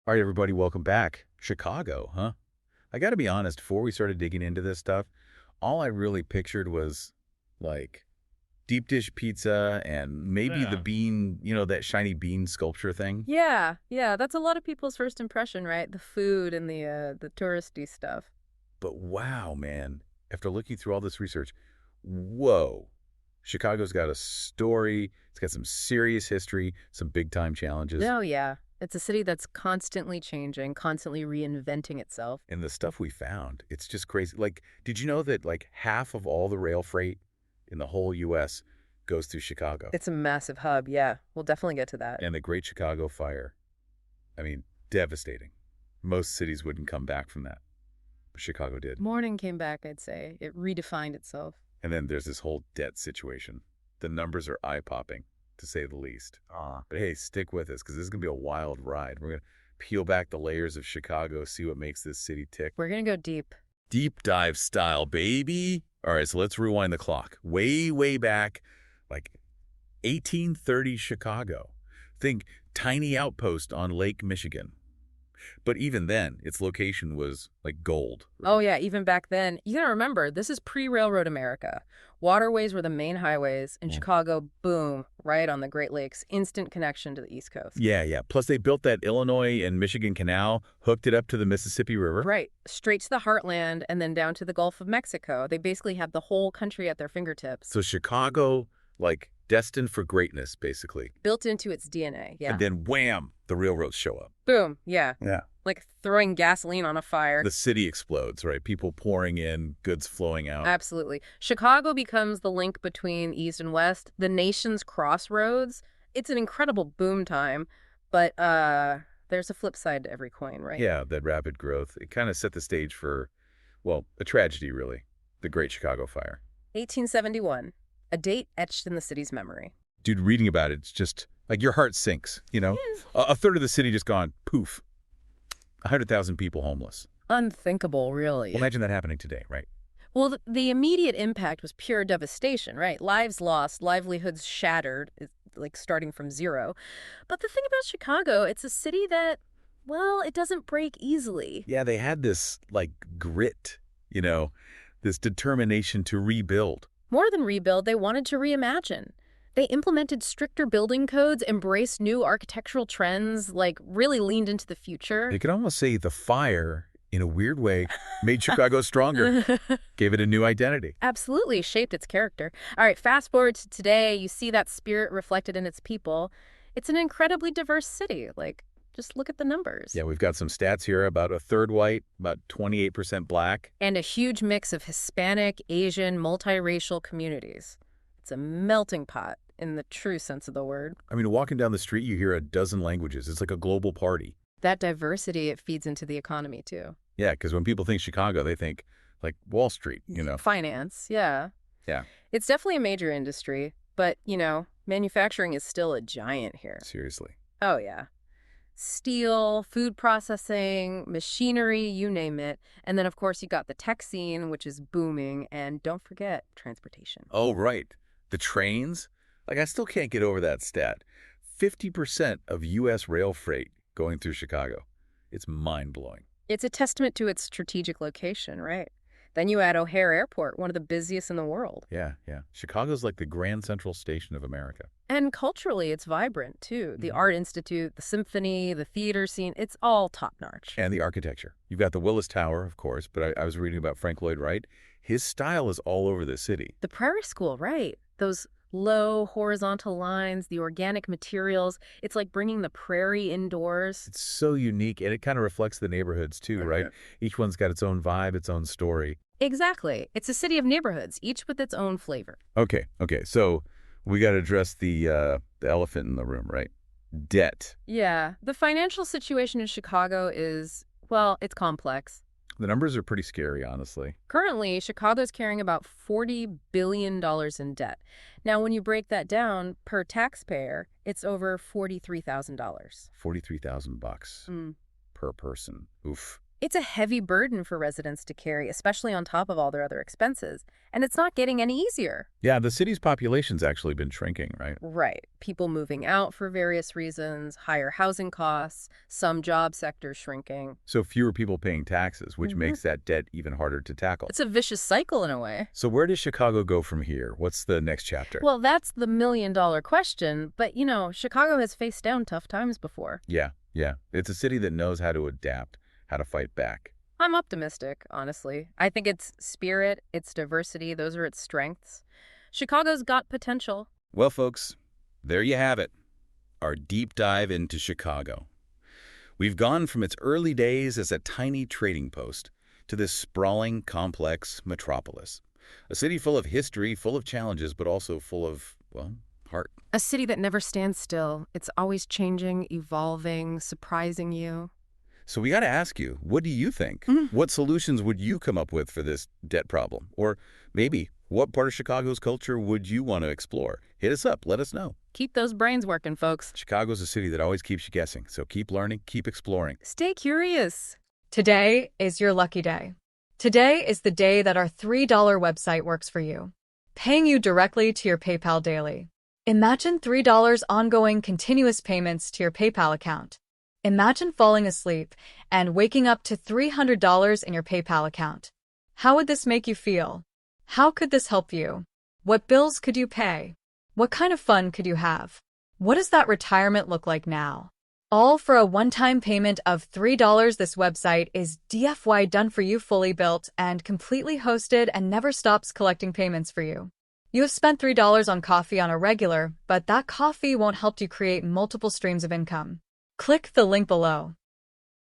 All right, everybody, welcome back. Chicago, huh? I got to be honest, before we started digging into this stuff, all I really pictured was like deep dish pizza and maybe the Yeah. bean, that shiny bean sculpture thing. Yeah, that's a lot of people's first impression, right? The food and the touristy stuff. But wow, man, after looking through all this research, whoa, Chicago's got a story. It's got some serious history, some big time challenges. Oh yeah, it's a city that's constantly changing, constantly reinventing itself. And the stuff we found, it's just crazy. Like, did you know that like half of all the rail freight in the whole U.S. goes through Chicago? It's a massive hub, yeah. We'll definitely get to that. And the Great Chicago Fire, I mean, devastating. Most cities wouldn't come back from that, but Chicago did. Morning came back, I'd say. It redefined itself. And then there's this whole debt situation. The numbers are eye-popping, to say the least. But hey, stick with us, because this is going to be a wild ride. We're going to peel back the layers of Chicago, see what makes this city tick. We're gonna go deep. Deep dive style, baby. All right, so let's rewind the clock. Way, way back, like 1830 Chicago. Think tiny outpost on Lake Michigan. But even then, its location was like gold. Oh yeah, even back then, you gotta remember, this is pre-railroad America. Waterways were the main highways. In Chicago, boom, right on the Great Lakes, instant connection to the East Coast. Yeah. Plus, they built that Illinois and Michigan Canal, hooked it up to the Mississippi River. Right, straight to the heartland and then down to the Gulf of Mexico. They basically have the whole country at their fingertips. So Chicago, like, destined for greatness, basically. Built into its DNA, yeah. And then wham, the railroads show up. Boom, yeah. Yeah. Like throwing gasoline on a fire. The city explodes, right? People pouring in, goods flowing out. Absolutely. Chicago becomes the link between East and West, the nation's crossroads. It's an incredible boom time, but there's a flip side to every coin, right? Yeah, that rapid growth. It kind of set the stage for, well, a tragedy, really. The Great Chicago Fire. 1871, a date etched in the city's memory. Dude, reading about it, it's just like your heart sinks, you know? A third of the city just gone, poof. 100,000 people homeless. Unthinkable, really. Well, imagine that happening today, right? Well, the immediate impact was pure devastation, right? Lives lost, livelihoods shattered, like starting from zero. But the thing about Chicago, it's a city that, well, it doesn't break easily. Yeah, they had this, like, grit, this determination to rebuild. More than rebuild, they wanted to reimagine. They implemented stricter building codes, embraced new architectural trends, like really leaned into the future. You could almost say the fire, in a weird way, made Chicago stronger, gave it a new identity. Absolutely shaped its character. All right, fast forward to today, you see that spirit reflected in its people. It's an incredibly diverse city. Like, just look at the numbers. Yeah, we've got some stats here, about a third white, about 28% black. And a huge mix of Hispanic, Asian, multiracial communities. It's a melting pot in the true sense of the word. I mean, walking down the street, you hear a dozen languages. It's like a global party. That diversity, it feeds into the economy, too. Yeah, because when people think Chicago, they think, like, Wall Street, Finance, yeah. Yeah. It's definitely a major industry, but, manufacturing is still a giant here. Seriously. Oh, yeah. Steel, food processing, machinery, you name it. And then, of course, you got the tech scene, which is booming. And don't forget transportation. Oh, right. The trains? Like, I still can't get over that stat. 50% of U.S. rail freight going through Chicago. It's mind-blowing. It's a testament to its strategic location, right? Then you add O'Hare Airport, one of the busiest in the world. Yeah. Chicago's like the Grand Central Station of America. And culturally, it's vibrant, too. The Art Institute, the symphony, the theater scene, it's all top-notch. And the architecture. You've got the Willis Tower, of course, but I was reading about Frank Lloyd Wright. His style is all over the city. The Prairie School, right. Those low horizontal lines, the organic materials. It's like bringing the prairie indoors. It's so unique, and it kind of reflects the neighborhoods, too, right? Each one's got its own vibe, its own story. Exactly. It's a city of neighborhoods, each with its own flavor. Okay. So we got to address the elephant in the room, right? Debt. Yeah. The financial situation in Chicago is, well, it's complex. The numbers are pretty scary, honestly. Currently, Chicago's carrying about $40 billion in debt. Now, when you break that down per taxpayer, it's over $43,000. $43,000 per person. Oof. It's a heavy burden for residents to carry, especially on top of all their other expenses. And it's not getting any easier. Yeah, the city's population's actually been shrinking, right? Right. People moving out for various reasons, higher housing costs, some job sectors shrinking. So fewer people paying taxes, which makes that debt even harder to tackle. It's a vicious cycle in a way. So where does Chicago go from here? What's the next chapter? Well, that's the million-dollar question. But, Chicago has faced down tough times before. Yeah. It's a city that knows how to adapt, how to fight back. I'm optimistic, honestly. I think its spirit, its diversity, those are its strengths. Chicago's got potential. Well, folks, there you have it. Our deep dive into Chicago. We've gone from its early days as a tiny trading post to this sprawling, complex metropolis. A city full of history, full of challenges, but also full of, well, heart. A city that never stands still. It's always changing, evolving, surprising you. So we got to ask you, what do you think? What solutions would you come up with for this debt problem? Or maybe, what part of Chicago's culture would you want to explore? Hit us up. Let us know. Keep those brains working, folks. Chicago's a city that always keeps you guessing, so keep learning, keep exploring. Stay curious. Today is your lucky day. Today is the day that our $3 website works for you, paying you directly to your PayPal daily. Imagine $3 ongoing continuous payments to your PayPal account. Imagine falling asleep and waking up to $300 in your PayPal account. How would this make you feel? How could this help you? What bills could you pay? What kind of fun could you have? What does that retirement look like now? All for a one-time payment of $3. This website is DFY done for you, fully built and completely hosted, and never stops collecting payments for you. You have spent $3 on coffee on a regular, but that coffee won't help you create multiple streams of income. Click the link below.